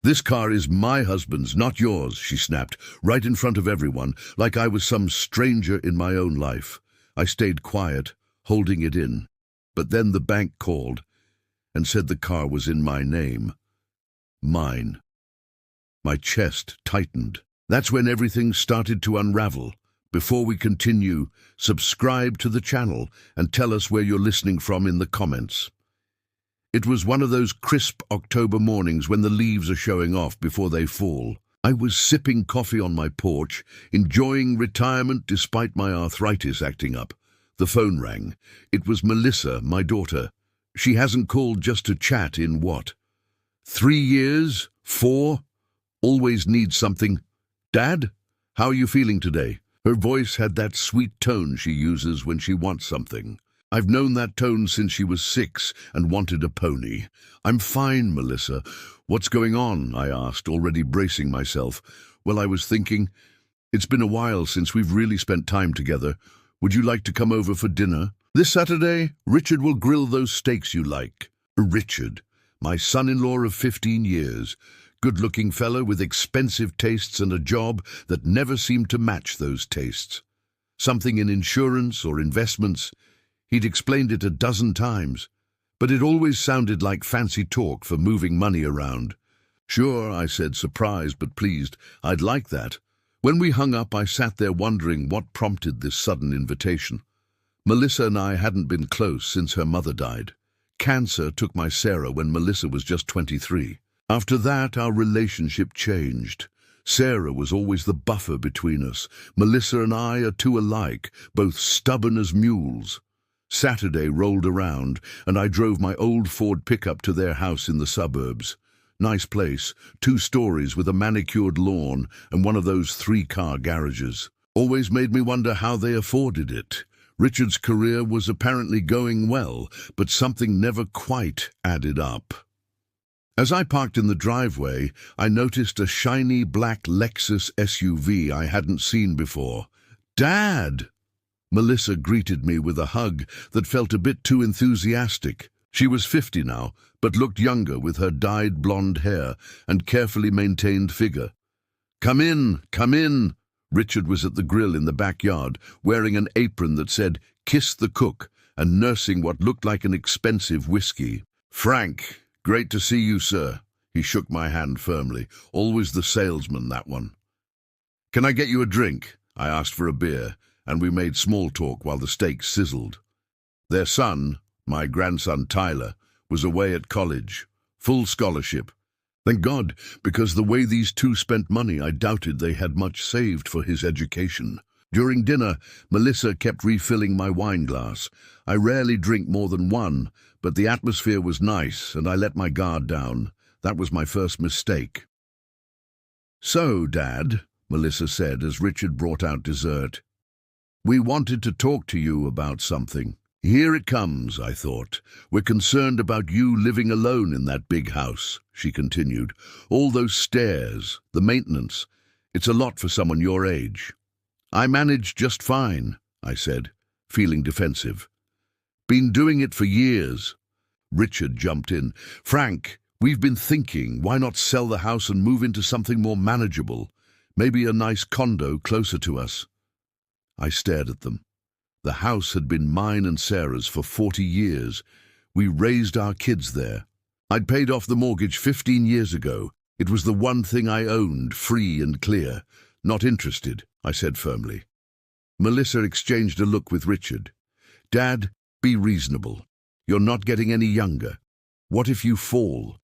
"This car is my husband's, not yours," she snapped, right in front of everyone, like I was some stranger in my own life. I stayed quiet, holding it in. But then the bank called and said the car was in my name. Mine. My chest tightened. That's when everything started to unravel. Before we continue, subscribe to the channel and tell us where you're listening from in the comments. It was one of those crisp October mornings when the leaves are showing off before they fall. I was sipping coffee on my porch, enjoying retirement despite my arthritis acting up. The phone rang. It was Melissa, my daughter. She hasn't called just to chat in what? 3 years? 4? Always needs something. "Dad, how are you feeling today?" Her voice had that sweet tone she uses when she wants something. I've known that tone since she was 6 and wanted a pony. "I'm fine, Melissa. What's going on?" I asked, already bracing myself. "Well, I was thinking, it's been a while since we've really spent time together. Would you like to come over for dinner? This Saturday, Richard will grill those steaks you like." Richard, my son-in-law of 15 years. Good-looking fellow with expensive tastes and a job that never seemed to match those tastes. Something in insurance or investments. He'd explained it a dozen times, but it always sounded like fancy talk for moving money around. "Sure," I said, surprised but pleased. "I'd like that." When we hung up, I sat there wondering what prompted this sudden invitation. Melissa and I hadn't been close since her mother died. Cancer took my Sarah when Melissa was just 23. After that, our relationship changed. Sarah was always the buffer between us. Melissa and I are two alike, both stubborn as mules. Saturday rolled around, and I drove my old Ford pickup to their house in the suburbs. Nice place, 2 stories with a manicured lawn and one of those 3-car garages. Always made me wonder how they afforded it. Richard's career was apparently going well, but something never quite added up. As I parked in the driveway, I noticed a shiny black Lexus SUV I hadn't seen before. "Dad!" Melissa greeted me with a hug that felt a bit too enthusiastic. She was 50 now, but looked younger with her dyed blonde hair and carefully maintained figure. Come in, come in." Richard was at the grill in the backyard, wearing an apron that said, "Kiss the cook," and nursing what looked like an expensive whiskey. "Frank, great to see you, sir." He shook my hand firmly. Always the salesman, that one. "Can I get you a drink?" I asked for a beer, and we made small talk while the steaks sizzled. Their son, my grandson Tyler, was away at college. Full scholarship. Thank God, because the way these two spent money, I doubted they had much saved for his education. During dinner, Melissa kept refilling my wine glass. I rarely drink more than one, but the atmosphere was nice, and I let my guard down. That was my first mistake. "So, Dad," Melissa said as Richard brought out dessert, "we wanted to talk to you about something." "Here it comes," I thought. "We're concerned about you living alone in that big house," she continued. "All those stairs, the maintenance. It's a lot for someone your age." "I manage just fine," I said, feeling defensive. "Been doing it for years." Richard jumped in. "Frank, we've been thinking, why not sell the house and move into something more manageable? Maybe a nice condo closer to us." I stared at them. The house had been mine and Sarah's for 40 years. We raised our kids there. I'd paid off the mortgage 15 years ago. It was the one thing I owned, free and clear. "Not interested," I said firmly. Melissa exchanged a look with Richard. "Dad, be reasonable. You're not getting any younger. What if you fall?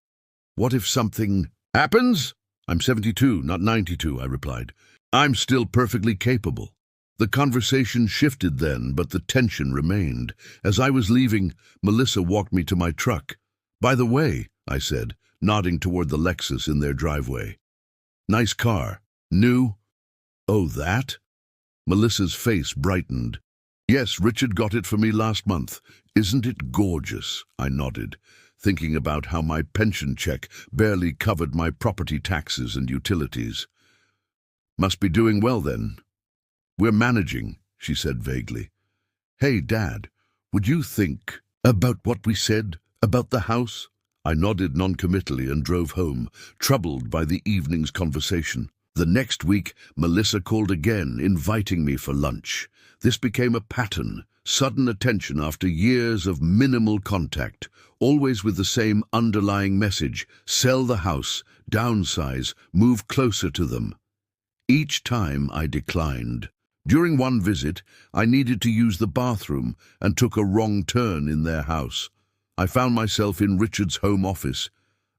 What if something happens?" "I'm 72, not 92, I replied. "I'm still perfectly capable." The conversation shifted then, but the tension remained. As I was leaving, Melissa walked me to my truck. "By the way," I said, nodding toward the Lexus in their driveway. "Nice car. New?" "Oh, that?" Melissa's face brightened. "Yes, Richard got it for me last month. Isn't it gorgeous?" I nodded, thinking about how my pension check barely covered my property taxes and utilities. "Must be doing well then." "We're managing," she said vaguely. "Hey, Dad, would you think about what we said about the house?" I nodded noncommittally and drove home, troubled by the evening's conversation. The next week, Melissa called again, inviting me for lunch. This became a pattern, sudden attention after years of minimal contact, always with the same underlying message: sell the house, downsize, move closer to them. Each time I declined. During one visit, I needed to use the bathroom and took a wrong turn in their house. I found myself in Richard's home office.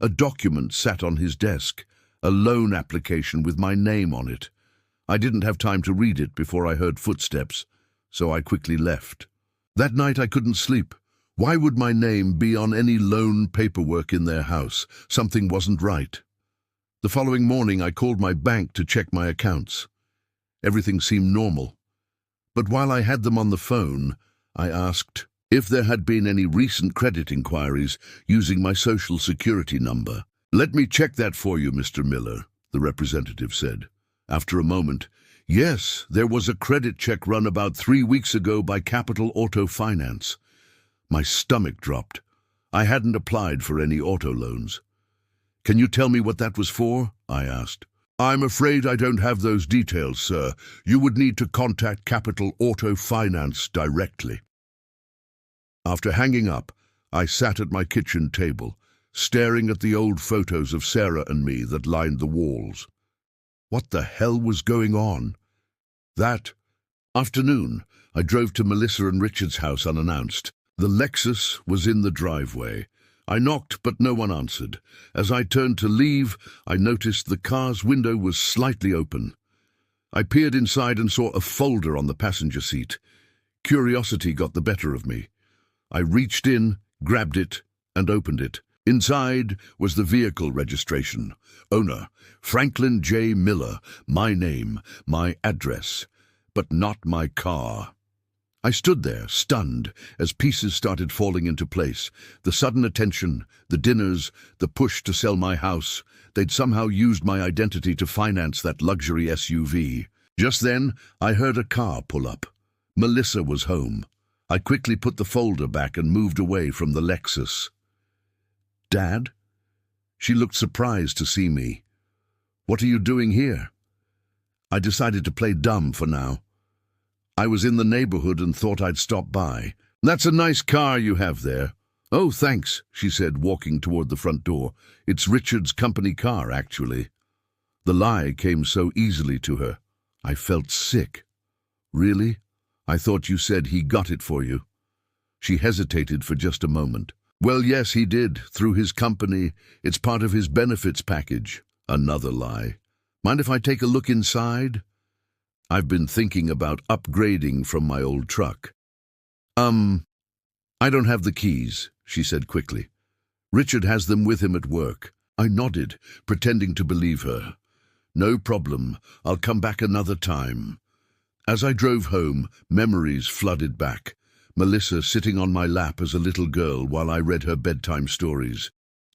A document sat on his desk, a loan application with my name on it. I didn't have time to read it before I heard footsteps, so I quickly left. That night I couldn't sleep. Why would my name be on any loan paperwork in their house? Something wasn't right. The following morning I called my bank to check my accounts. Everything seemed normal. But while I had them on the phone, I asked if there had been any recent credit inquiries using my social security number. "Let me check that for you, Mr. Miller," the representative said. After a moment, "Yes, there was a credit check run about 3 weeks ago by Capital Auto Finance." My stomach dropped. I hadn't applied for any auto loans. "Can you tell me what that was for?" I asked. "I'm afraid I don't have those details, sir. You would need to contact Capital Auto Finance directly." After hanging up, I sat at my kitchen table, staring at the old photos of Sarah and me that lined the walls. What the hell was going on? That afternoon, I drove to Melissa and Richard's house unannounced. The Lexus was in the driveway. I knocked, but no one answered. As I turned to leave, I noticed the car's window was slightly open. I peered inside and saw a folder on the passenger seat. Curiosity got the better of me. I reached in, grabbed it, and opened it. Inside was the vehicle registration. Owner, Franklin J. Miller, my name, my address, but not my car. I stood there, stunned, as pieces started falling into place. The sudden attention, the dinners, the push to sell my house. They'd somehow used my identity to finance that luxury SUV. Just then, I heard a car pull up. Melissa was home. I quickly put the folder back and moved away from the Lexus. "Dad?" She looked surprised to see me. "What are you doing here?" I decided to play dumb for now. I was in the neighborhood and thought I'd stop by. "That's a nice car you have there." "Oh, thanks," she said, walking toward the front door. "It's Richard's company car, actually." The lie came so easily to her. I felt sick. "Really? I thought you said he got it for you." She hesitated for just a moment. "Well, yes, he did, through his company. It's part of his benefits package." Another lie. "Mind if I take a look inside?" "I've been thinking about upgrading from my old truck." I don't have the keys," she said quickly. "Richard has them with him at work." I nodded, pretending to believe her. "No problem. I'll come back another time." As I drove home, memories flooded back. Melissa sitting on my lap as a little girl while I read her bedtime stories,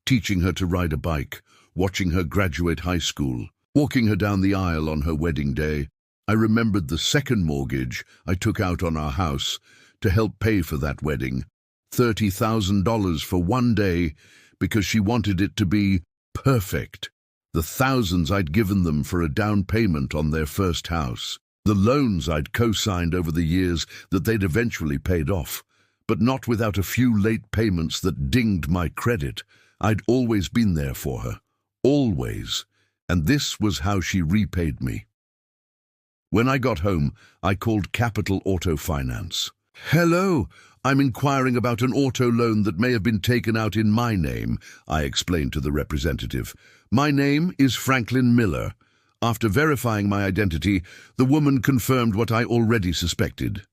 teaching her to ride a bike, watching her graduate high school, walking her down the aisle on her wedding day. I remembered the second mortgage I took out on our house to help pay for that wedding, $30,000 for one day because she wanted it to be perfect. The thousands I'd given them for a down payment on their first house. The loans I'd co-signed over the years that they'd eventually paid off, but not without a few late payments that dinged my credit. I'd always been there for her. Always. And this was how she repaid me. When I got home, I called Capital Auto Finance. "Hello, I'm inquiring about an auto loan that may have been taken out in my name," I explained to the representative. "My name is Franklin Miller." After verifying my identity, the woman confirmed what I already suspected.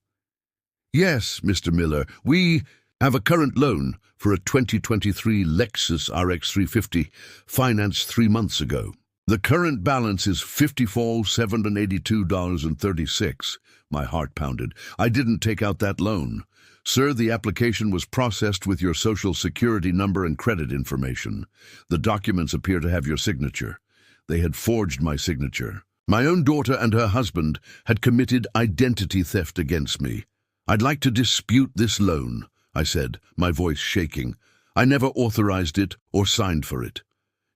"Yes, Mr. Miller, we have a current loan for a 2023 Lexus RX 350, financed 3 months ago. The current balance is $54,782.36. My heart pounded. "I didn't take out that loan. Sir, the application was processed with your social security number and credit information. The documents appear to have your signature." They had forged my signature. My own daughter and her husband had committed identity theft against me. "I'd like to dispute this loan," I said, my voice shaking. I never authorized it or signed for it.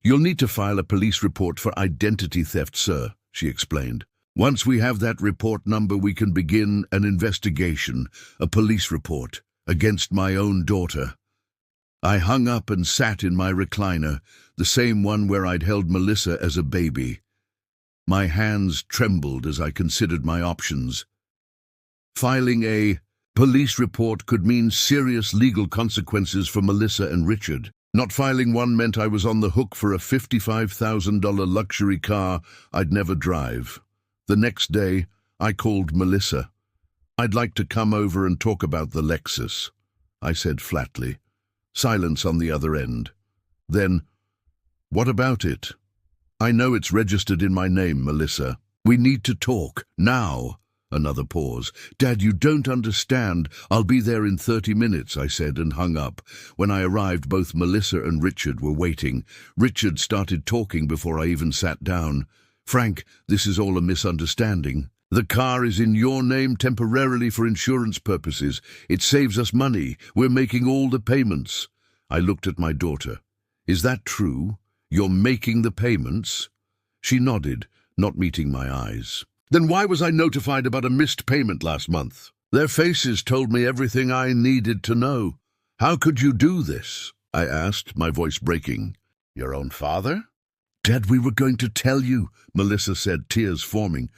You'll need to file a police report for identity theft, sir, she explained. Once we have that report number, we can begin an investigation, a police report, against my own daughter. I hung up and sat in my recliner, the same one where I'd held Melissa as a baby. My hands trembled as I considered my options. Filing a police report could mean serious legal consequences for Melissa and Richard. Not filing one meant I was on the hook for a $55,000 luxury car I'd never drive. The next day, I called Melissa. I'd like to come over and talk about the Lexus, I said flatly. Silence on the other end. Then, what about it? I know it's registered in my name, Melissa. We need to talk, now. Another pause. Dad, you don't understand. I'll be there in 30 minutes, I said and hung up. When I arrived, both Melissa and Richard were waiting. Richard started talking before I even sat down. Frank, this is all a misunderstanding. The car is in your name temporarily for insurance purposes. It saves us money. We're making all the payments. I looked at my daughter. Is that true? You're making the payments? She nodded, not meeting my eyes. Then why was I notified about a missed payment last month? Their faces told me everything I needed to know. How could you do this? I asked, my voice breaking. Your own father? Dad, we were going to tell you, Melissa said, tears forming.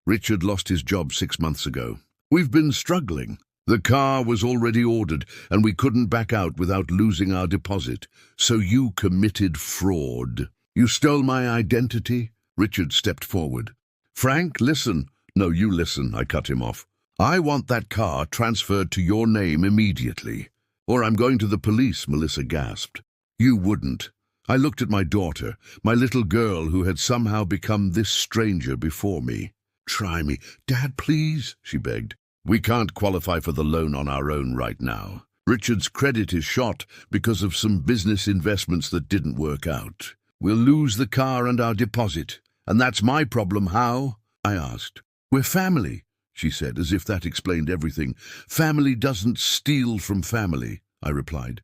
Richard lost his job 6 months ago. We've been struggling. The car was already ordered, and we couldn't back out without losing our deposit. So you committed fraud. You stole my identity? Richard stepped forward. Frank, listen. No, you listen, I cut him off. I want that car transferred to your name immediately. Or I'm going to the police, Melissa gasped. You wouldn't. I looked at my daughter, my little girl who had somehow become this stranger before me. Try me. Dad, please, she begged. We can't qualify for the loan on our own right now. Richard's credit is shot because of some business investments that didn't work out. We'll lose the car and our deposit. And that's my problem. How? I asked. We're family, she said, as if that explained everything. Family doesn't steal from family, I replied.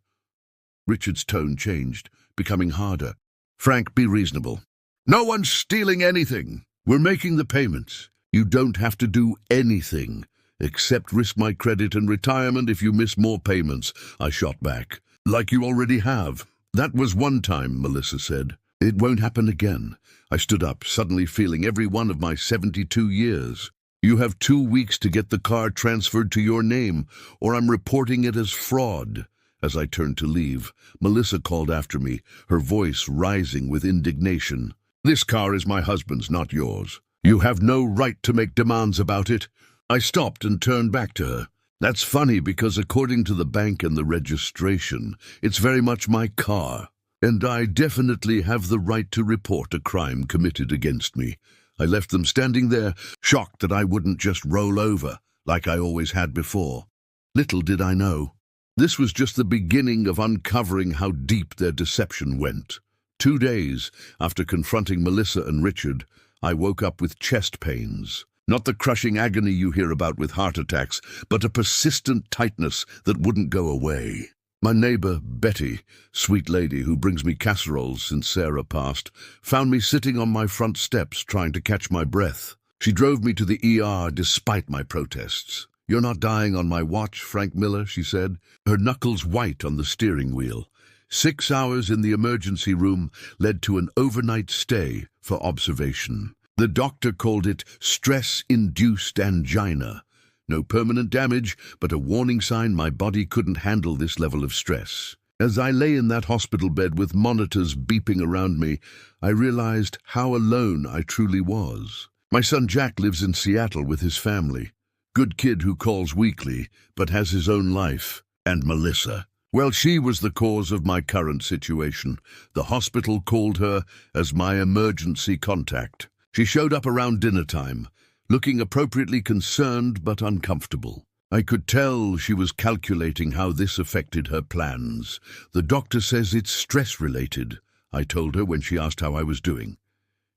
Richard's tone changed, becoming harder. Frank, be reasonable. No one's stealing anything. We're making the payments. You don't have to do anything, except risk my credit and retirement if you miss more payments, I shot back. Like you already have. That was one time, Melissa said. It won't happen again. I stood up, suddenly feeling every one of my 72 years. You have 2 weeks to get the car transferred to your name, or I'm reporting it as fraud. As I turned to leave, Melissa called after me, her voice rising with indignation. This car is my husband's, not yours. You have no right to make demands about it. I stopped and turned back to her. That's funny because according to the bank and the registration, it's very much my car. And I definitely have the right to report a crime committed against me. I left them standing there, shocked that I wouldn't just roll over, like I always had before. Little did I know. This was just the beginning of uncovering how deep their deception went. 2 days after confronting Melissa and Richard, I woke up with chest pains. Not the crushing agony you hear about with heart attacks, but a persistent tightness that wouldn't go away. My neighbor, Betty, sweet lady who brings me casseroles since Sarah passed, found me sitting on my front steps trying to catch my breath. She drove me to the ER despite my protests. You're not dying on my watch, Frank Miller, she said, her knuckles white on the steering wheel. 6 hours in the emergency room led to an overnight stay for observation. The doctor called it stress-induced angina. No permanent damage, but a warning sign my body couldn't handle this level of stress. As I lay in that hospital bed with monitors beeping around me, I realized how alone I truly was. My son Jack lives in Seattle with his family. Good kid who calls weekly, but has his own life. And Melissa. Well, she was the cause of my current situation. The hospital called her as my emergency contact. She showed up around dinner time, looking appropriately concerned but uncomfortable. I could tell she was calculating how this affected her plans. The doctor says it's stress-related, I told her when she asked how I was doing.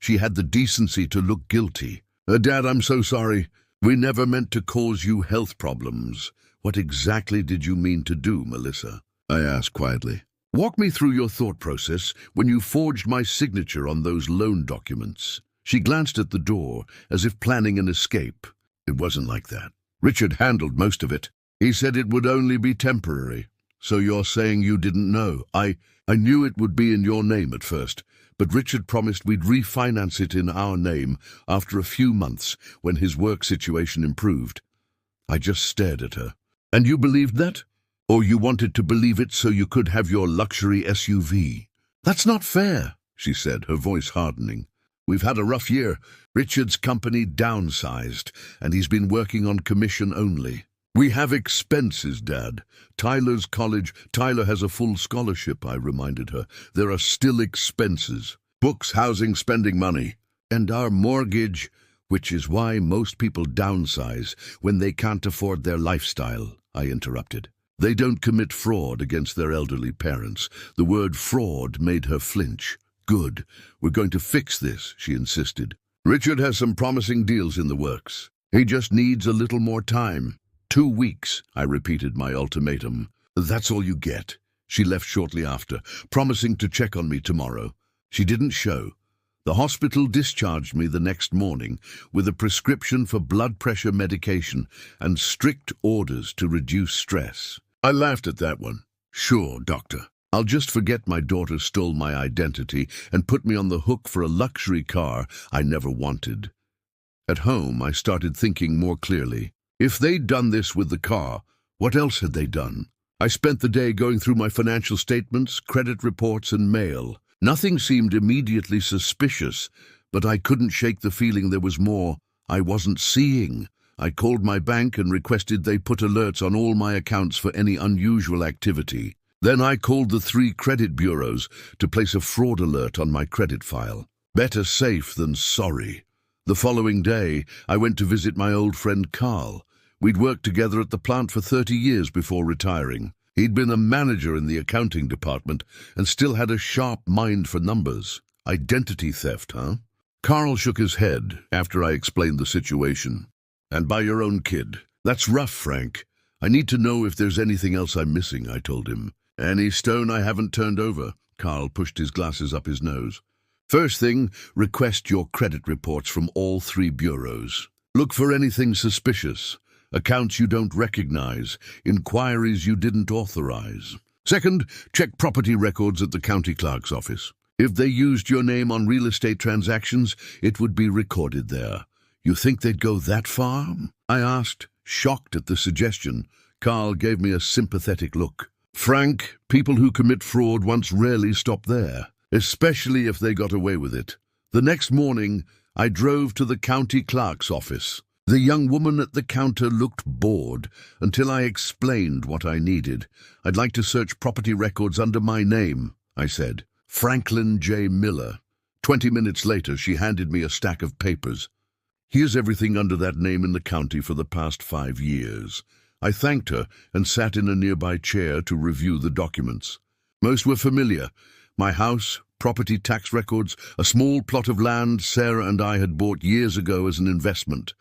She had the decency to look guilty. Dad, I'm so sorry. We never meant to cause you health problems. What exactly did you mean to do, Melissa? I asked quietly. Walk me through your thought process when you forged my signature on those loan documents. She glanced at the door, as if planning an escape. It wasn't like that. Richard handled most of it. He said it would only be temporary. So you're saying you didn't know? I knew it would be in your name at first, but Richard promised we'd refinance it in our name after a few months when his work situation improved. I just stared at her. And you believed that? Or you wanted to believe it so you could have your luxury SUV? That's not fair, she said, her voice hardening. We've had a rough year. Richard's company downsized, and he's been working on commission only. We have expenses, Dad. Tyler's college. Tyler has a full scholarship, I reminded her. There are still expenses. Books, housing, spending money. And our mortgage, which is why most people downsize when they can't afford their lifestyle, I interrupted. They don't commit fraud against their elderly parents. The word fraud made her flinch. Good. We're going to fix this, she insisted. Richard has some promising deals in the works. He just needs a little more time. 2 weeks, I repeated my ultimatum. That's all you get. She left shortly after, promising to check on me tomorrow. She didn't show. The hospital discharged me the next morning with a prescription for blood pressure medication and strict orders to reduce stress. I laughed at that one. Sure, doctor. I'll just forget my daughter stole my identity and put me on the hook for a luxury car I never wanted. At home, I started thinking more clearly. If they'd done this with the car, what else had they done? I spent the day going through my financial statements, credit reports, and mail. Nothing seemed immediately suspicious, but I couldn't shake the feeling there was more I wasn't seeing. I called my bank and requested they put alerts on all my accounts for any unusual activity. Then I called the 3 credit bureaus to place a fraud alert on my credit file. Better safe than sorry. The following day, I went to visit my old friend Carl. We'd worked together at the plant for 30 years before retiring. He'd been a manager in the accounting department and still had a sharp mind for numbers. Identity theft, huh? Carl shook his head after I explained the situation. And by your own kid. That's rough, Frank. I need to know if there's anything else I'm missing, I told him. Any stone I haven't turned over. Carl pushed his glasses up his nose. First thing, request your credit reports from all 3 bureaus. Look for anything suspicious. Accounts you don't recognize, inquiries you didn't authorize. Second, check property records at the county clerk's office. If they used your name on real estate transactions, it would be recorded there. You think they'd go that far? I asked, shocked at the suggestion. Carl gave me a sympathetic look. Frank, people who commit fraud once rarely stop there, especially if they got away with it. The next morning, I drove to the county clerk's office. The young woman at the counter looked bored until I explained what I needed. I'd like to search property records under my name, I said. Franklin J. Miller. 20 minutes later, she handed me a stack of papers. Here's everything under that name in the county for the past 5 years. I thanked her and sat in a nearby chair to review the documents. Most were familiar. My house, property tax records, a small plot of land Sarah and I had bought years ago as an investment.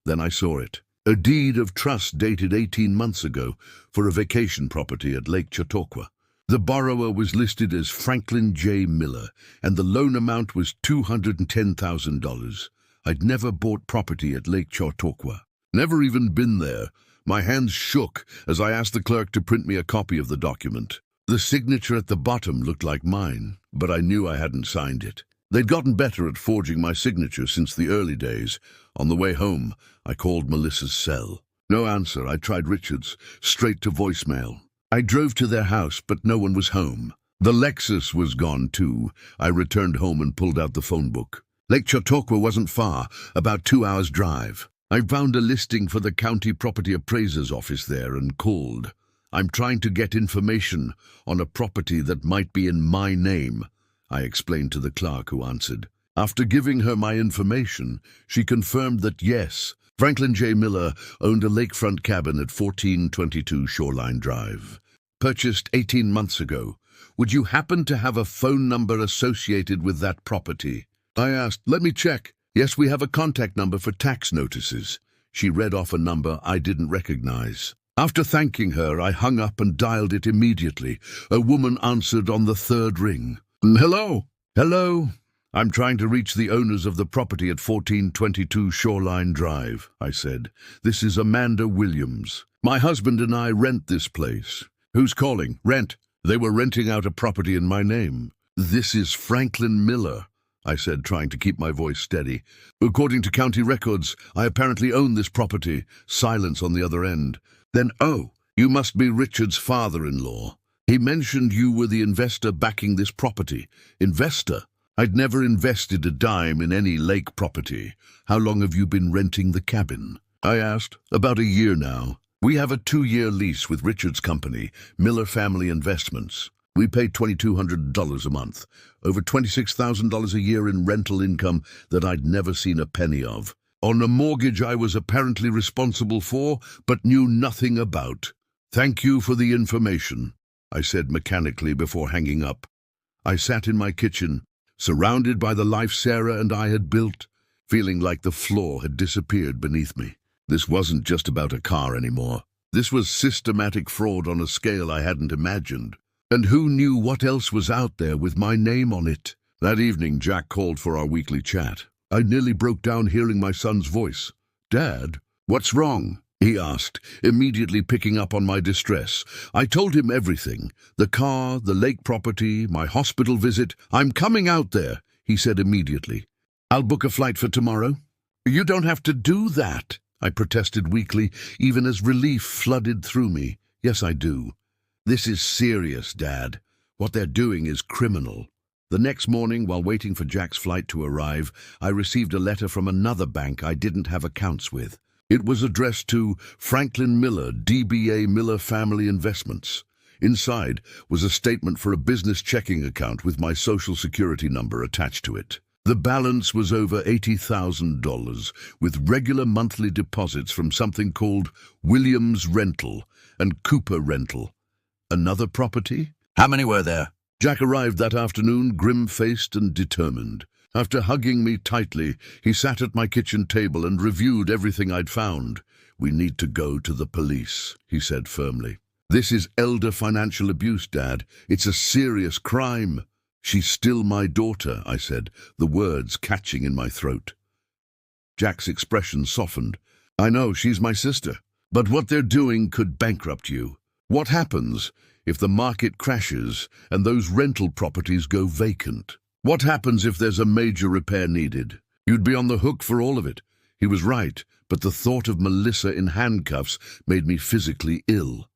Then I saw it. A deed of trust dated 18 months ago for a vacation property at Lake Chautauqua. The borrower was listed as Franklin J. Miller, and the loan amount was $210,000. I'd never bought property at Lake Chautauqua. Never even been there. My hands shook as I asked the clerk to print me a copy of the document. The signature at the bottom looked like mine, but I knew I hadn't signed it. They'd gotten better at forging my signature since the early days. On the way home, I called Melissa's cell. No answer. I tried Richard's, straight to voicemail. I drove to their house, but no one was home. The Lexus was gone too. I returned home and pulled out the phone book. Lake Chautauqua wasn't far, about 2 hours' drive. I found a listing for the county property appraiser's office there and called. I'm trying to get information on a property that might be in my name, I explained to the clerk who answered. After giving her my information, she confirmed that yes, Franklin J. Miller owned a lakefront cabin at 1422 Shoreline Drive. Purchased 18 months ago. Would you happen to have a phone number associated with that property? I asked. Let me check. Yes, we have a contact number for tax notices. She read off a number I didn't recognize. After thanking her, I hung up and dialed it immediately. A woman answered on the third ring. Hello? Hello? I'm trying to reach the owners of the property at 1422 Shoreline Drive, I said. This is Amanda Williams. My husband and I rent this place. Who's calling? Rent. They were renting out a property in my name. This is Franklin Miller, I said, trying to keep my voice steady. According to county records, I apparently own this property. Silence on the other end. Then, oh, you must be Richard's father-in-law. He mentioned you were the investor backing this property. Investor? I'd never invested a dime in any lake property. How long have you been renting the cabin? I asked. About a year now. We have a 2-year lease with Richard's company, Miller Family Investments. We pay $2,200 a month, over $26,000 a year in rental income that I'd never seen a penny of. On a mortgage I was apparently responsible for, but knew nothing about. Thank you for the information, I said mechanically before hanging up. I sat in my kitchen, surrounded by the life Sarah and I had built, feeling like the floor had disappeared beneath me. This wasn't just about a car anymore. This was systematic fraud on a scale I hadn't imagined. And who knew what else was out there with my name on it? That evening, Jack called for our weekly chat. I nearly broke down hearing my son's voice. Dad, what's wrong? He asked, immediately picking up on my distress. I told him everything. The car, the lake property, my hospital visit. I'm coming out there, he said immediately. I'll book a flight for tomorrow. You don't have to do that, I protested weakly, even as relief flooded through me. Yes, I do. This is serious, Dad. What they're doing is criminal. The next morning, while waiting for Jack's flight to arrive, I received a letter from another bank I didn't have accounts with. It was addressed to Franklin Miller, DBA Miller Family Investments. Inside was a statement for a business checking account with my social security number attached to it. The balance was over $80,000, with regular monthly deposits from something called Williams Rental and Cooper Rental. Another property? How many were there? Jack arrived that afternoon, grim-faced and determined. After hugging me tightly, he sat at my kitchen table and reviewed everything I'd found. We need to go to the police, he said firmly. This is elder financial abuse, Dad. It's a serious crime. She's still my daughter, I said, the words catching in my throat. Jack's expression softened. I know, she's my sister. But what they're doing could bankrupt you. What happens if the market crashes and those rental properties go vacant? What happens if there's a major repair needed? You'd be on the hook for all of it. He was right, but the thought of Melissa in handcuffs made me physically ill.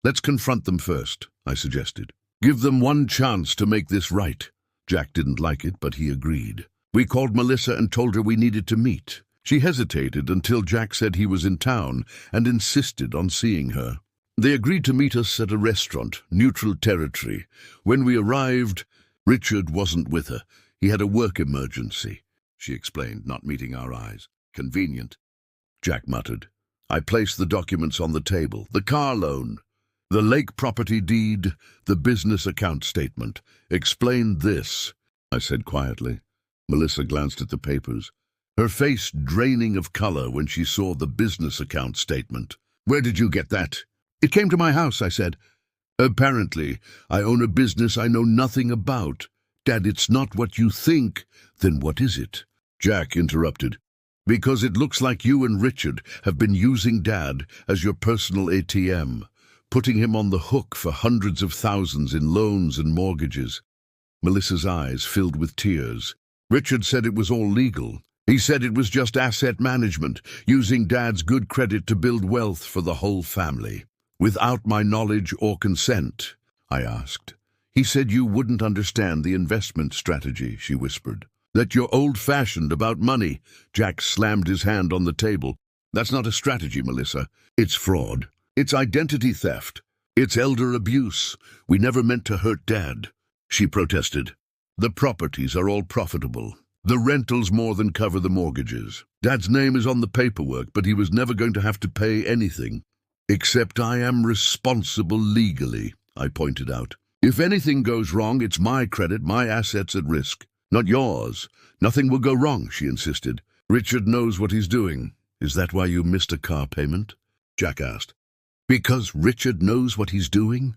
Let's confront them first, I suggested. Give them one chance to make this right. Jack didn't like it, but he agreed. We called Melissa and told her we needed to meet. She hesitated until Jack said he was in town and insisted on seeing her. They agreed to meet us at a restaurant, neutral territory. When we arrived, Richard wasn't with her. He had a work emergency, she explained, not meeting our eyes. Convenient, Jack muttered. I placed the documents on the table. The car loan, the lake property deed, the business account statement. Explain this, I said quietly. Melissa glanced at the papers, her face draining of color when she saw the business account statement. Where did you get that? It came to my house, I said. Apparently, I own a business I know nothing about. Dad, it's not what you think. Then what is it? Jack interrupted. Because it looks like you and Richard have been using Dad as your personal ATM, putting him on the hook for hundreds of thousands in loans and mortgages. Melissa's eyes filled with tears. Richard said it was all legal. He said it was just asset management, using Dad's good credit to build wealth for the whole family. Without my knowledge or consent, I asked. He said you wouldn't understand the investment strategy, she whispered. That you're old-fashioned about money. Jack slammed his hand on the table. That's not a strategy, Melissa. It's fraud. It's identity theft. It's elder abuse. We never meant to hurt Dad, she protested. The properties are all profitable. The rentals more than cover the mortgages. Dad's name is on the paperwork, but he was never going to have to pay anything. Except I am responsible legally, I pointed out. If anything goes wrong, it's my credit, my assets at risk. Not yours. Nothing will go wrong, she insisted. Richard knows what he's doing. Is that why you missed a car payment? Jack asked. Because Richard knows what he's doing?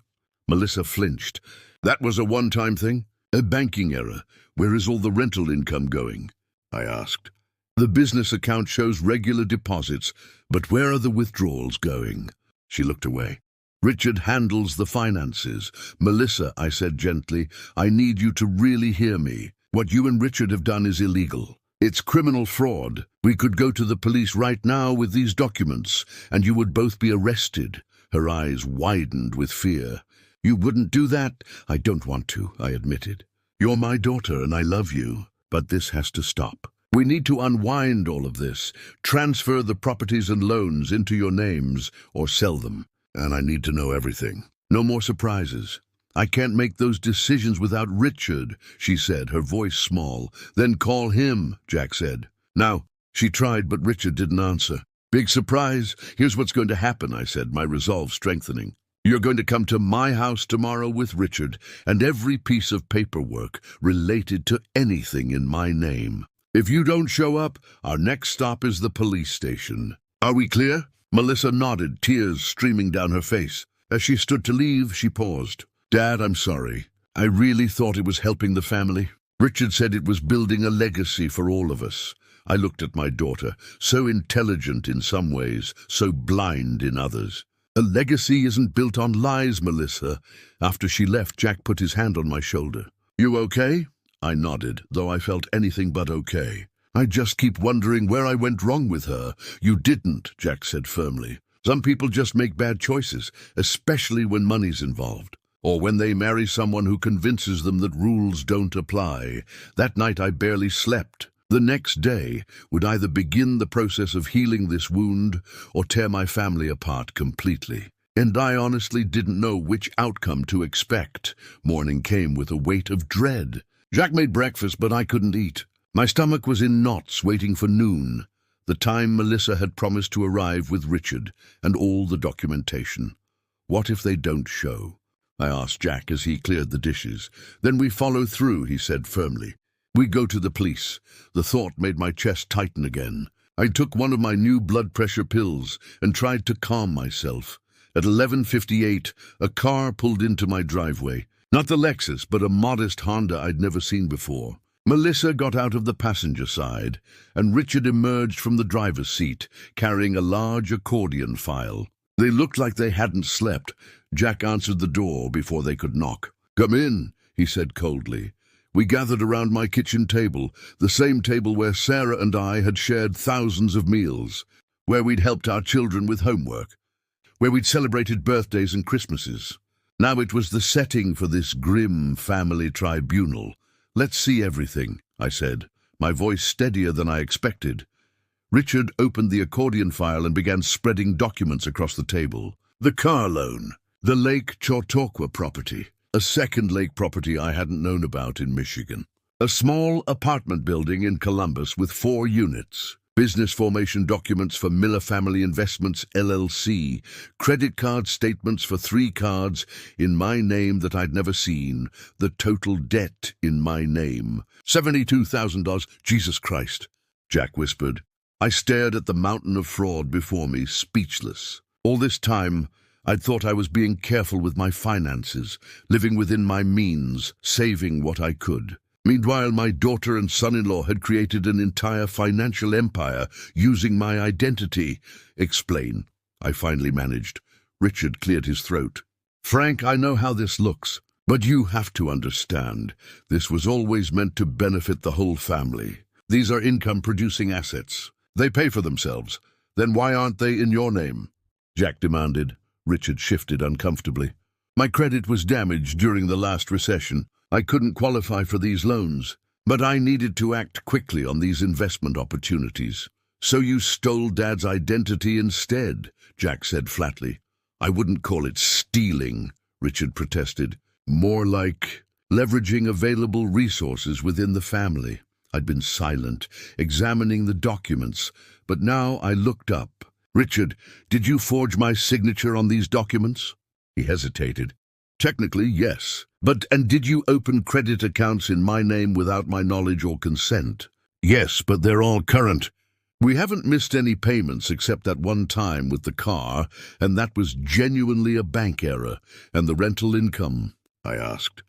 Melissa flinched. That was a one-time thing? A banking error? Where is all the rental income going? I asked. The business account shows regular deposits, but where are the withdrawals going? She looked away. Richard handles the finances. Melissa, I said gently, I need you to really hear me. What you and Richard have done is illegal. It's criminal fraud. We could go to the police right now with these documents, and you would both be arrested. Her eyes widened with fear. You wouldn't do that? I don't want to, I admitted. You're my daughter and I love you, but this has to stop. We need to unwind all of this, transfer the properties and loans into your names, or sell them. And I need to know everything. No more surprises. I can't make those decisions without Richard, she said, her voice small. Then call him, Jack said. Now, she tried, but Richard didn't answer. Big surprise. Here's what's going to happen, I said, my resolve strengthening. You're going to come to my house tomorrow with Richard, and every piece of paperwork related to anything in my name. If you don't show up, our next stop is the police station. Are we clear? Melissa nodded, tears streaming down her face. As she stood to leave, she paused. Dad, I'm sorry. I really thought it was helping the family. Richard said it was building a legacy for all of us. I looked at my daughter, so intelligent in some ways, so blind in others. A legacy isn't built on lies, Melissa. After she left, Jack put his hand on my shoulder. You okay? I nodded, though I felt anything but okay. I just keep wondering where I went wrong with her. You didn't, Jack said firmly. Some people just make bad choices, especially when money's involved. Or when they marry someone who convinces them that rules don't apply. That night I barely slept. The next day would either begin the process of healing this wound or tear my family apart completely. And I honestly didn't know which outcome to expect. Morning came with a weight of dread. Jack made breakfast, but I couldn't eat. My stomach was in knots waiting for noon, the time Melissa had promised to arrive with Richard and all the documentation. What if they don't show? I asked Jack as he cleared the dishes. Then we follow through, he said firmly. We go to the police. The thought made my chest tighten again. I took one of my new blood pressure pills and tried to calm myself. At 11:58, a car pulled into my driveway. Not the Lexus, but a modest Honda I'd never seen before. Melissa got out of the passenger side, and Richard emerged from the driver's seat, carrying a large accordion file. They looked like they hadn't slept. Jack answered the door before they could knock. Come in, he said coldly. We gathered around my kitchen table, the same table where Sarah and I had shared thousands of meals, where we'd helped our children with homework, where we'd celebrated birthdays and Christmases. Now it was the setting for this grim family tribunal. Let's see everything, I said, my voice steadier than I expected. Richard opened the accordion file and began spreading documents across the table. The car loan, the Lake Chautauqua property, a second lake property I hadn't known about in Michigan, a small apartment building in Columbus with 4 units, business formation documents for Miller Family Investments, LLC, credit card statements for 3 cards in my name that I'd never seen, the total debt in my name, $72,000, Jesus Christ, Jack whispered. I stared at the mountain of fraud before me, speechless. All this time, I'd thought I was being careful with my finances, living within my means, saving what I could. Meanwhile, my daughter and son-in-law had created an entire financial empire using my identity. Explain, I finally managed. Richard cleared his throat. Frank, I know how this looks, but you have to understand. This was always meant to benefit the whole family. These are income-producing assets. They pay for themselves. Then why aren't they in your name? Jack demanded. Richard shifted uncomfortably. My credit was damaged during the last recession. I couldn't qualify for these loans, but I needed to act quickly on these investment opportunities. So you stole Dad's identity instead, Jack said flatly. I wouldn't call it stealing, Richard protested. More like leveraging available resources within the family. I'd been silent, examining the documents, but now I looked up. Richard, did you forge my signature on these documents? He hesitated. Technically, yes. And did you open credit accounts in my name without my knowledge or consent? Yes, but they're all current. We haven't missed any payments except that one time with the car, and that was genuinely a bank error. And the rental income, I asked.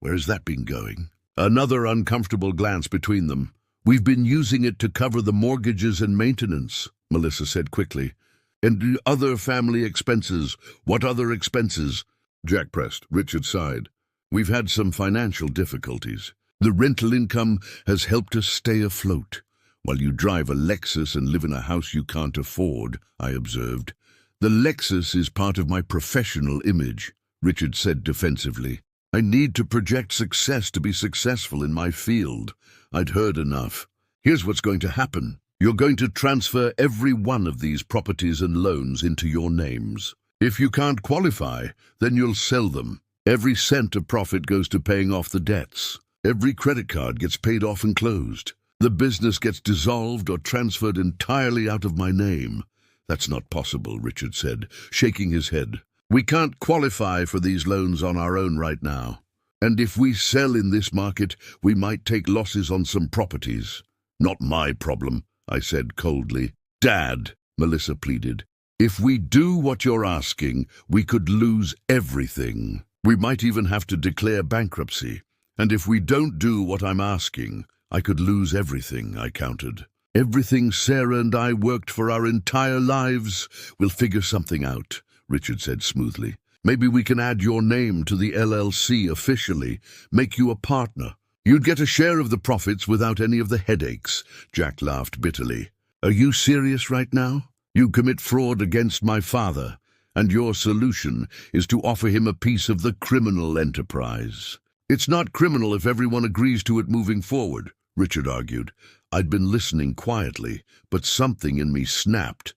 Where's that been going? Another uncomfortable glance between them. We've been using it to cover the mortgages and maintenance, Melissa said quickly. And other family expenses. What other expenses? Jack pressed. Richard sighed. We've had some financial difficulties. The rental income has helped us stay afloat. While you drive a Lexus and live in a house you can't afford, I observed. The Lexus is part of my professional image, Richard said defensively. I need to project success to be successful in my field. I'd heard enough. Here's what's going to happen. You're going to transfer every one of these properties and loans into your names. If you can't qualify, then you'll sell them. Every cent of profit goes to paying off the debts. Every credit card gets paid off and closed. The business gets dissolved or transferred entirely out of my name. That's not possible, Richard said, shaking his head. We can't qualify for these loans on our own right now. And if we sell in this market, we might take losses on some properties. Not my problem, I said coldly. Dad, Melissa pleaded, if we do what you're asking, we could lose everything. We might even have to declare bankruptcy. And if we don't do what I'm asking, I could lose everything, I countered. Everything Sarah and I worked for our entire lives. We'll figure something out, Richard said smoothly. Maybe we can add your name to the LLC officially, make you a partner. You'd get a share of the profits without any of the headaches, Jack laughed bitterly. Are you serious right now? You commit fraud against my father, and your solution is to offer him a piece of the criminal enterprise. It's not criminal if everyone agrees to it moving forward, Richard argued. I'd been listening quietly, but something in me snapped.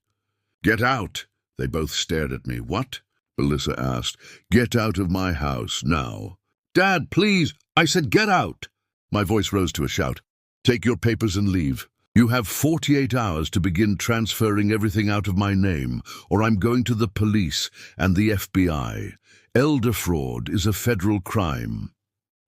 Get out! They both stared at me. What? Melissa asked. Get out of my house, now. Dad, please! I said get out! My voice rose to a shout. Take your papers and leave. You have 48 hours to begin transferring everything out of my name, or I'm going to the police and the FBI. Elder fraud is a federal crime.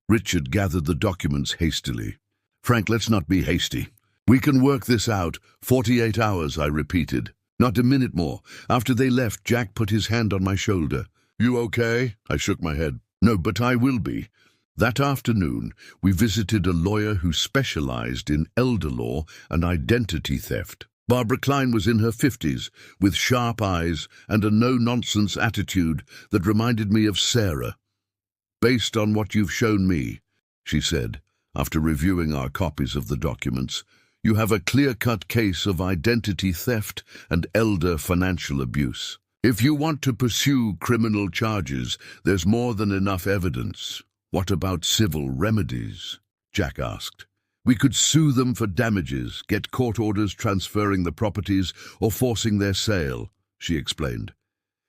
Richard gathered the documents hastily. Frank, let's not be hasty. We can work this out. 48 hours, I repeated. Not a minute more. After they left, Jack put his hand on my shoulder. You okay? I shook my head. No, but I will be. That afternoon, we visited a lawyer who specialized in elder law and identity theft. Barbara Klein was in her 50s, with sharp eyes and a no-nonsense attitude that reminded me of Sarah. Based on what you've shown me, she said, after reviewing our copies of the documents, you have a clear-cut case of identity theft and elder financial abuse. If you want to pursue criminal charges, there's more than enough evidence. What about civil remedies? Jack asked. We could sue them for damages, get court orders transferring the properties or forcing their sale, she explained.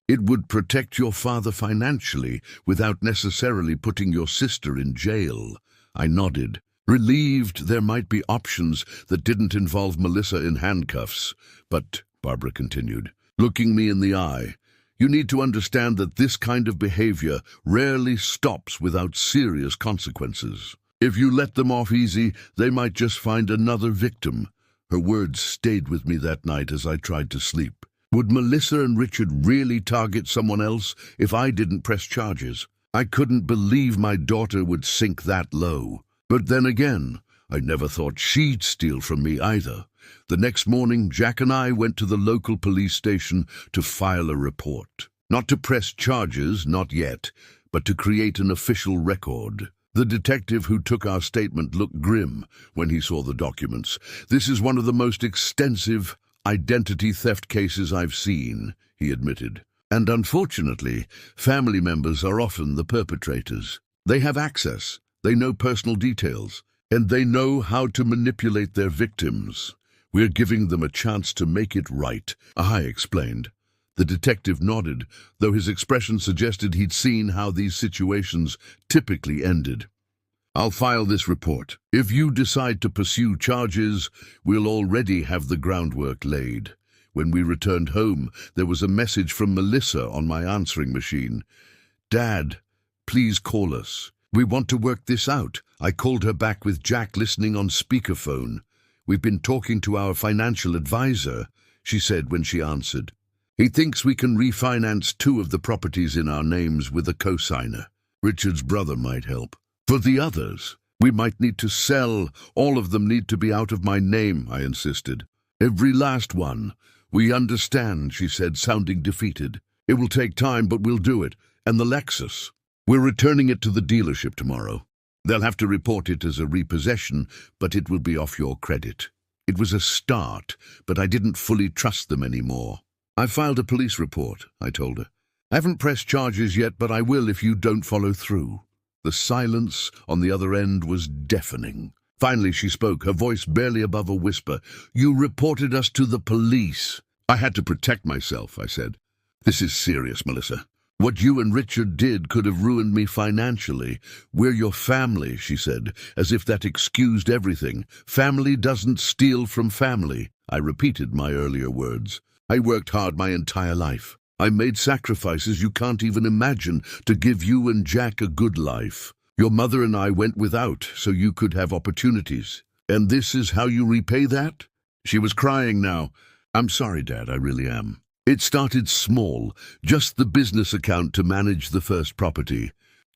It would protect your father financially without necessarily putting your sister in jail. I nodded, relieved there might be options that didn't involve Melissa in handcuffs. But, Barbara continued, looking me in the eye, you need to understand that this kind of behavior rarely stops without serious consequences. If you let them off easy, they might just find another victim. Her words stayed with me that night as I tried to sleep. Would Melissa and Richard really target someone else if I didn't press charges? I couldn't believe my daughter would sink that low. But then again, I never thought she'd steal from me either. The next morning, Jack and I went to the local police station to file a report. Not to press charges, not yet, but to create an official record. The detective who took our statement looked grim when he saw the documents. This is one of the most extensive identity theft cases I've seen, he admitted. And unfortunately, family members are often the perpetrators. They have access, they know personal details, and they know how to manipulate their victims. We're giving them a chance to make it right, I explained. The detective nodded, though his expression suggested he'd seen how these situations typically ended. I'll file this report. If you decide to pursue charges, we'll already have the groundwork laid. When we returned home, there was a message from Melissa on my answering machine. Dad, please call us. We want to work this out. I called her back with Jack listening on speakerphone. "We've been talking to our financial advisor," she said when she answered. "He thinks we can refinance 2 of the properties in our names with a co-signer. Richard's brother might help. For the others, we might need to sell. All of them need to be out of my name," I insisted. "Every last one. We understand," she said, sounding defeated. "It will take time, but we'll do it. And the Lexus. We're returning it to the dealership tomorrow. They'll have to report it as a repossession, but it will be off your credit." It was a start, but I didn't fully trust them anymore. "I filed a police report," I told her. "I haven't pressed charges yet, but I will if you don't follow through." The silence on the other end was deafening. Finally she spoke, her voice barely above a whisper. "You reported us to the police." "I had to protect myself," I said. "This is serious, Melissa. What you and Richard did could have ruined me financially. We're your family," she said, as if that excused everything. "Family doesn't steal from family." I repeated my earlier words. "I worked hard my entire life. I made sacrifices you can't even imagine to give you and Jack a good life. Your mother and I went without so you could have opportunities. And this is how you repay that?" She was crying now. "I'm sorry, Dad, I really am. It started small, just the business account to manage the first property.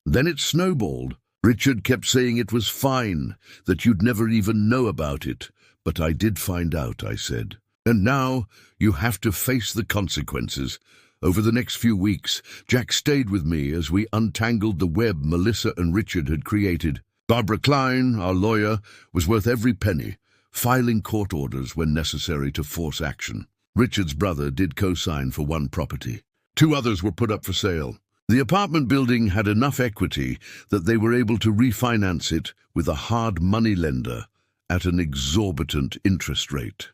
Then it snowballed. Richard kept saying it was fine, that you'd never even know about it. But I did find out," I said. "And now you have to face the consequences." Over the next few weeks, Jack stayed with me as we untangled the web Melissa and Richard had created. Barbara Klein, our lawyer, was worth every penny, filing court orders when necessary to force action. Richard's brother did co-sign for 1 property. 2 others were put up for sale. The apartment building had enough equity that they were able to refinance it with a hard money lender at an exorbitant interest rate.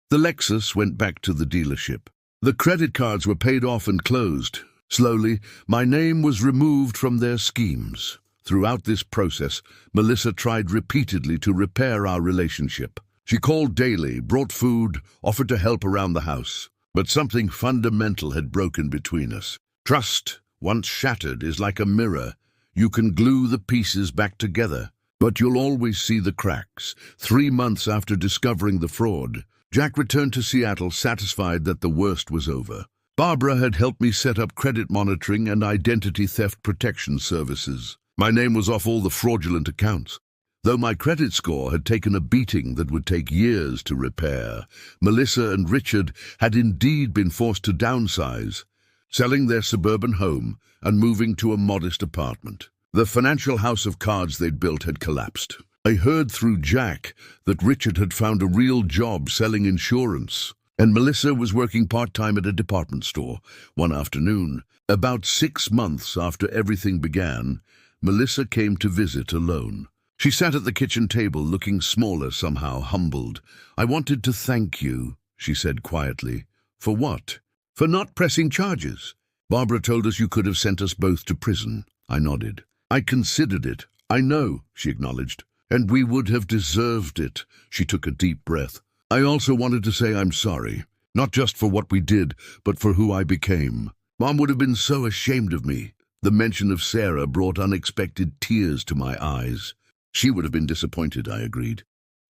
The Lexus went back to the dealership. The credit cards were paid off and closed. Slowly, my name was removed from their schemes. Throughout this process, Melissa tried repeatedly to repair our relationship. She called daily, brought food, offered to help around the house. But something fundamental had broken between us. Trust, once shattered, is like a mirror. You can glue the pieces back together, but you'll always see the cracks. 3 months after discovering the fraud, Jack returned to Seattle satisfied that the worst was over. Barbara had helped me set up credit monitoring and identity theft protection services. My name was off all the fraudulent accounts. Though my credit score had taken a beating that would take years to repair, Melissa and Richard had indeed been forced to downsize, selling their suburban home and moving to a modest apartment. The financial house of cards they'd built had collapsed. I heard through Jack that Richard had found a real job selling insurance, and Melissa was working part-time at a department store. One afternoon, about 6 months after everything began, Melissa came to visit alone. She sat at the kitchen table, looking smaller, somehow humbled. "I wanted to thank you," she said quietly. "For what?" "For not pressing charges. Barbara told us you could have sent us both to prison." I nodded. "I considered it. I know," she acknowledged. "And we would have deserved it." She took a deep breath. "I also wanted to say I'm sorry, not just for what we did, but for who I became. Mom would have been so ashamed of me." The mention of Sarah brought unexpected tears to my eyes. "She would have been disappointed," I agreed.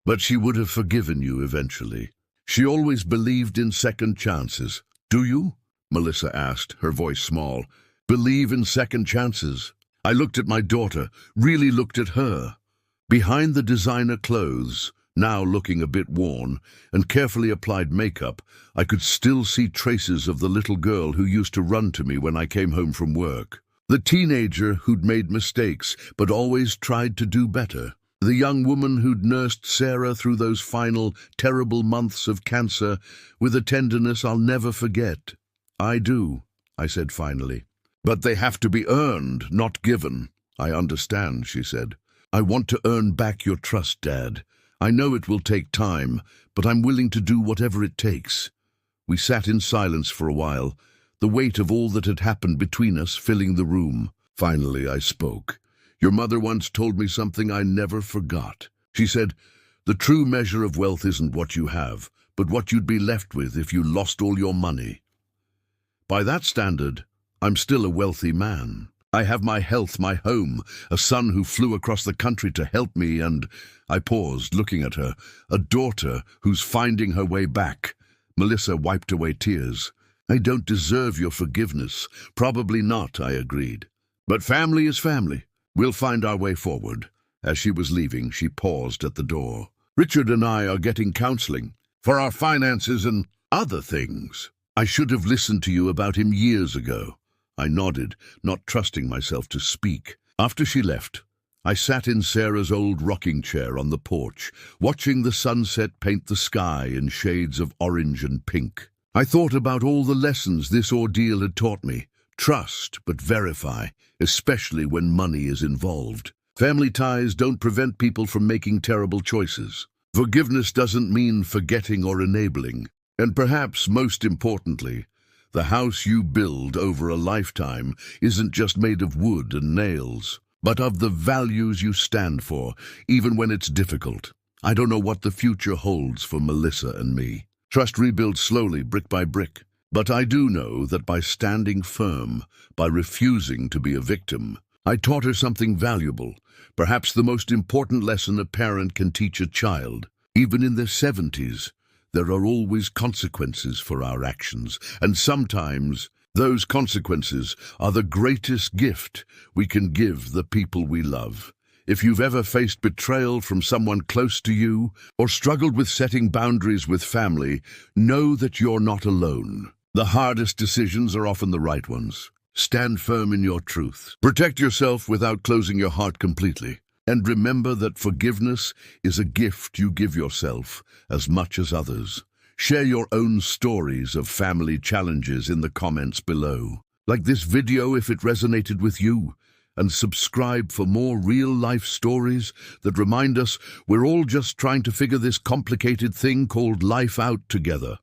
"But she would have forgiven you eventually. She always believed in second chances." "Do you?" Melissa asked, her voice small. "Believe in second chances?" I looked at my daughter, really looked at her. Behind the designer clothes, now looking a bit worn, and carefully applied makeup, I could still see traces of the little girl who used to run to me when I came home from work. The teenager who'd made mistakes, but always tried to do better. The young woman who'd nursed Sarah through those final, terrible months of cancer with a tenderness I'll never forget. "I do," I said finally. "But they have to be earned, not given." "I understand," she said. "I want to earn back your trust, Dad. I know it will take time, but I'm willing to do whatever it takes." We sat in silence for a while, the weight of all that had happened between us filling the room. Finally I spoke. "Your mother once told me something I never forgot. She said, 'The true measure of wealth isn't what you have, but what you'd be left with if you lost all your money.' By that standard, I'm still a wealthy man. I have my health, my home, a son who flew across the country to help me, and I paused, looking at her, a daughter who's finding her way back. Melissa wiped away tears. I don't deserve your forgiveness. Probably not, I agreed. But family is family. We'll find our way forward. As she was leaving, she paused at the door. Richard and I are getting counseling for our finances and other things. I should have listened to you about him years ago. I nodded, not trusting myself to speak. After she left, I sat in Sarah's old rocking chair on the porch, watching the sunset paint the sky in shades of orange and pink. I thought about all the lessons this ordeal had taught me. Trust, but verify, especially when money is involved. Family ties don't prevent people from making terrible choices. Forgiveness doesn't mean forgetting or enabling. And perhaps most importantly, the house you build over a lifetime isn't just made of wood and nails, but of the values you stand for, even when it's difficult. I don't know what the future holds for Melissa and me. Trust rebuilds slowly, brick by brick. But I do know that by standing firm, by refusing to be a victim, I taught her something valuable, perhaps the most important lesson a parent can teach a child. Even in their 70s, there are always consequences for our actions, and sometimes those consequences are the greatest gift we can give the people we love. If you've ever faced betrayal from someone close to you, or struggled with setting boundaries with family, know that you're not alone. The hardest decisions are often the right ones. Stand firm in your truth. Protect yourself without closing your heart completely. And remember that forgiveness is a gift you give yourself as much as others. Share your own stories of family challenges in the comments below. Like this video if it resonated with you, and subscribe for more real-life stories that remind us we're all just trying to figure this complicated thing called life out together.